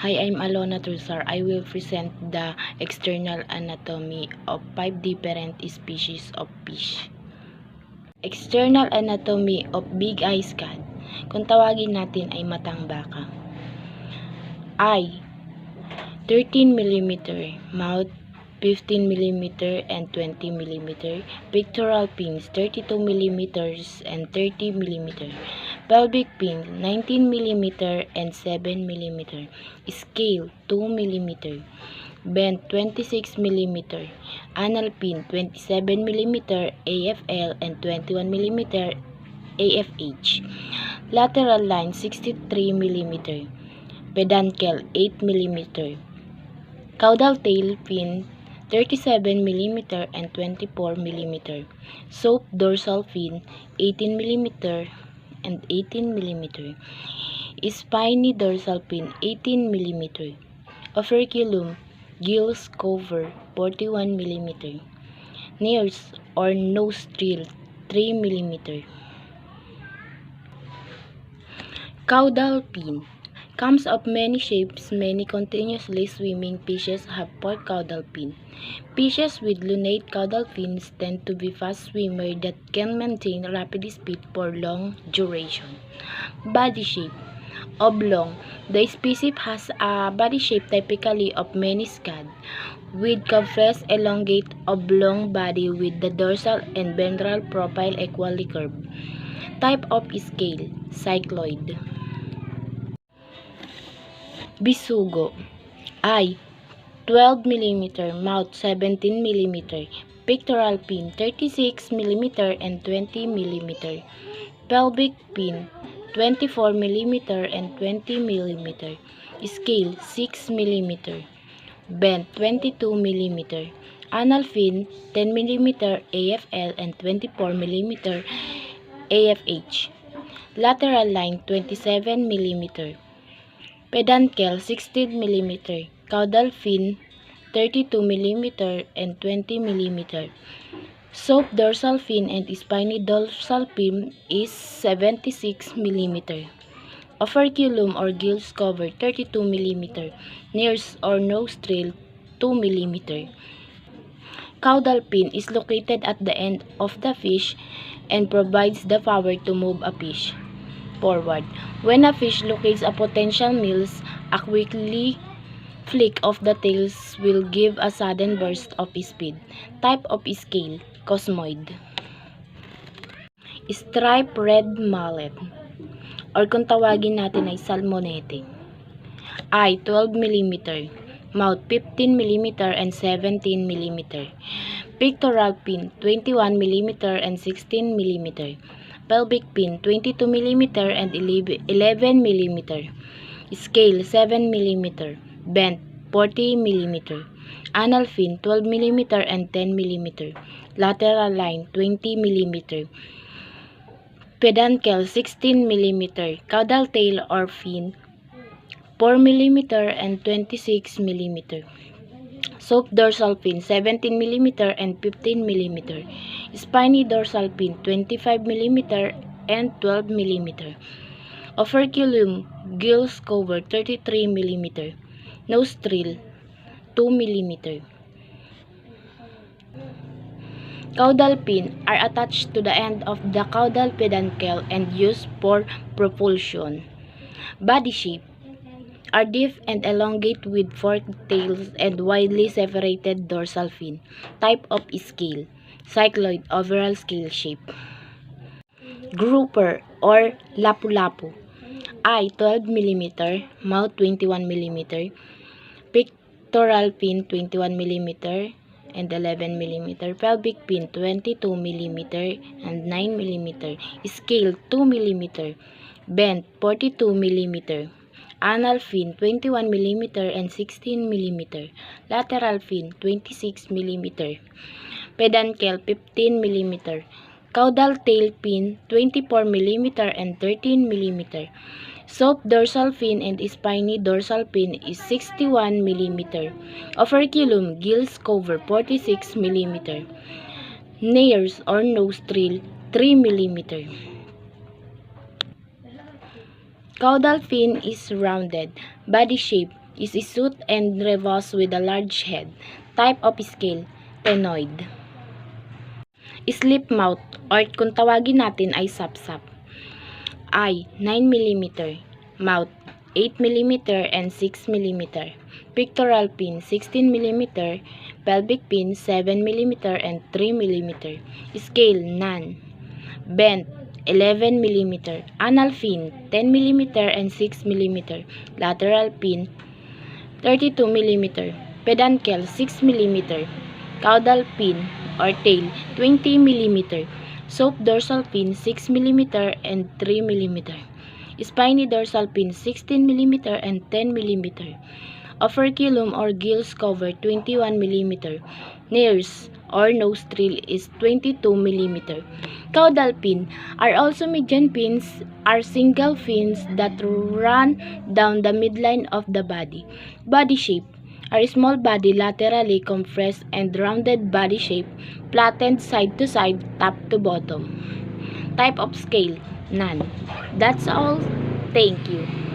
Hi, I'm Alona Trusar. I will present the external anatomy of 5 different species of fish. External anatomy of big eye scad. Kung tawagin natin ay matang baka. Eye, 13 mm, mouth, 15 mm and 20 mm, pectoral fins, 32 mm and 30 mm, pelvic fin, 19 mm and 7 mm, scale, 2 mm, bent, 26 mm, anal fin, 27 mm AFL and 21 mm AFH, lateral line, 63 mm, peduncle, 8 mm, caudal tail fin, 37 mm and 24 mm. Soap dorsal fin, 18 mm and 18 mm. Spiny dorsal fin, 18 mm. Operculum, gills cover, 41 mm. Nares or nostril, 3 mm. Caudal fin comes of many shapes. Many continuously swimming fishes have 4 caudal fin. Fishes with lunate caudal fins tend to be fast swimmers that can maintain rapid speed for long duration. Body shape, oblong. The species has a body shape typically of many scad, with compressed elongate oblong body with the dorsal and ventral profile equally curved. Type of scale, cycloid. Bisugo. Eye, 12 mm, mouth, 17 mm, pectoral fin, 36 mm and 20 mm, pelvic fin, 24 mm and 20 mm, scale, 6 mm, bent, 22 mm, anal fin, 10 mm AFL and 24 mm AFH, lateral line, 27 mm, peduncle, 16 mm, caudal fin, 32 mm and 20 mm. Soap dorsal fin and spiny dorsal fin is 76 mm. Operculum or gills cover, 32 mm. Nares or nostril, 2 mm. Caudal fin is located at the end of the fish and provides the power to move a fish forward. When a fish locates a potential meal, a quickly flick of the tails will give a sudden burst of speed. Type of scale, cosmoid. Striped red mullet, or kung tawagin natin ay salmonete. Eye, 12 mm. Mouth, 15 mm and 17 mm. Pectoral fin, 21 mm and 16 mm. Pelvic fin, 22 mm and 11 mm. Scale, 7 mm. Bent, 40 mm. Anal fin, 12 mm and 10 mm. Lateral line, 20 mm. Peduncle, 16 mm. Caudal tail or fin, 4 mm and 26 mm. Soap dorsal fin, 17 mm and 15 mm. Spiny dorsal fin, 25 mm and 12 mm. Operculum, gills cover, 33 mm. Nostril, 2 mm. Caudal fin are attached to the end of the caudal peduncle and used for propulsion. Body shape are deep and elongate with forked tails and widely separated dorsal fin. Type of scale, cycloid, overall scale shape. Grouper or lapu-lapu. Eye, 12 mm, mouth, 21 mm, pectoral fin, 21 mm and 11 mm, pelvic fin, 22 mm and 9 mm, scale, 2 mm, bent, 42 mm, anal fin, 21 mm and 16 mm, lateral fin, 26 mm, peduncle, 15 mm, caudal tail fin, 24 mm and 13 mm, soap dorsal fin and spiny dorsal fin is 61 mm, operculum, gills cover, 46 mm, nares or nostril, 3 mm. Caudal fin is rounded. Body shape, is isute and revos with a large head. Type of scale, tenoid. Slip mouth, or kung tawagin natin ay sapsap. Eye, 9 mm. Mouth, 8 mm and 6 mm. Pectoral pin, 16 mm. Pelvic pin, 7 mm and 3 mm. Scale, none. Bent, 11 mm. Anal fin, 10 mm and 6 mm. Lateral pin, 32 mm. Peduncle, 6 mm. Caudal pin or tail, 20 mm. Soap dorsal pin, 6 mm and 3 mm. Spiny dorsal pin, 16 mm and 10 mm. Operculum or gills cover, 21 mm. Nares or nostril is 22 mm. Caudal pin are also median pins, are single fins that run down the midline of the body. Body shape are small body laterally compressed and rounded body shape, flattened side to side, top to bottom. Type of scale, none. That's all. Thank you.